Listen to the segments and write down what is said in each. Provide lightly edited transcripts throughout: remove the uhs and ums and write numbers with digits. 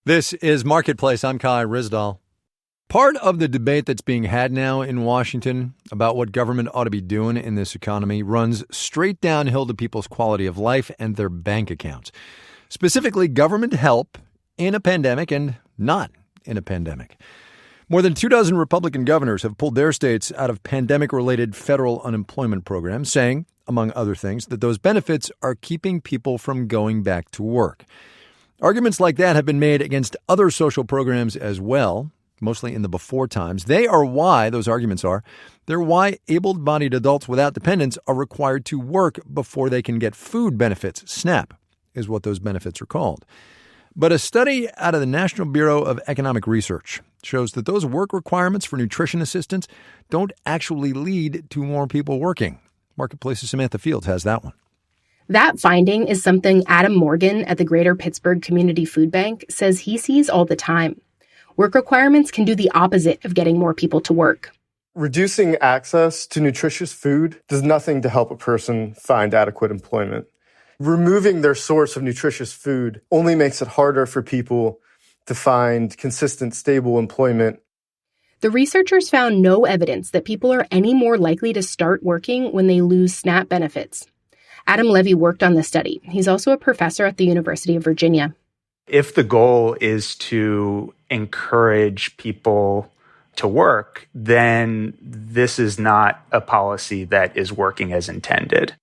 This is Marketplace. I'm Kai Ryssdal. Part of the debate that's being had now in Washington about what government ought to be doing in this economy runs straight downhill to people's quality of life and their bank accounts. Specifically, government help in a pandemic and not in a pandemic. More than 24 Republican governors have pulled their states out of pandemic-related federal unemployment programs, saying, among other things, that those benefits are keeping people from going back to work. Arguments like that have been made against other social programs as well, mostly in the before times. They're why able-bodied adults without dependents are required to work before they can get food benefits. SNAP is what those benefits are called. But a study out of the National Bureau of Economic Research shows that those work requirements for nutrition assistance don't actually lead to more people working. Marketplace's Samantha Fields has that one. That finding is something Adam Morgan at the Greater Pittsburgh Community Food Bank says he sees all the time. Work requirements can do the opposite of getting more people to work. Reducing access to nutritious food does nothing to help a person find adequate employment. Removing their source of nutritious food only makes it harder for people to find consistent, stable employment. The researchers found no evidence that people are any more likely to start working when they lose SNAP benefits. Adam Levy worked on the study. He's also a professor at the University of Virginia. If the goal is to encourage people to work, then this is not a policy that is working as intended.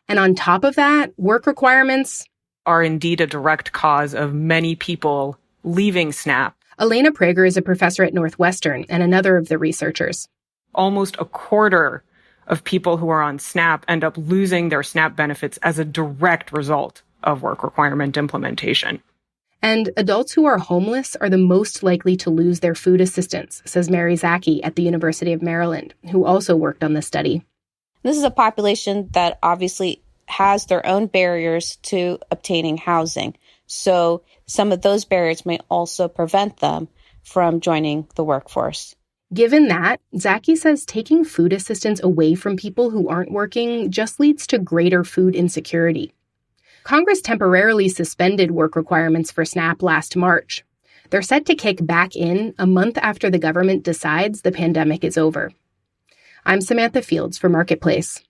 And on top of that, work requirements are indeed a direct cause of many people leaving SNAP. Elena Prager is a professor at Northwestern and another of the researchers. Almost a quarter of people who are on SNAP end up losing their SNAP benefits as a direct result of work requirement implementation. And adults who are homeless are the most likely to lose their food assistance, says Mary Zaki at the University of Maryland, who also worked on the study. This is a population that obviously has their own barriers to obtaining housing. So some of those barriers may also prevent them from joining the workforce. Given that, Zaki says taking food assistance away from people who aren't working just leads to greater food insecurity. Congress temporarily suspended work requirements for SNAP last March. They're set to kick back in a month after the government decides the pandemic is over. I'm Samantha Fields for Marketplace.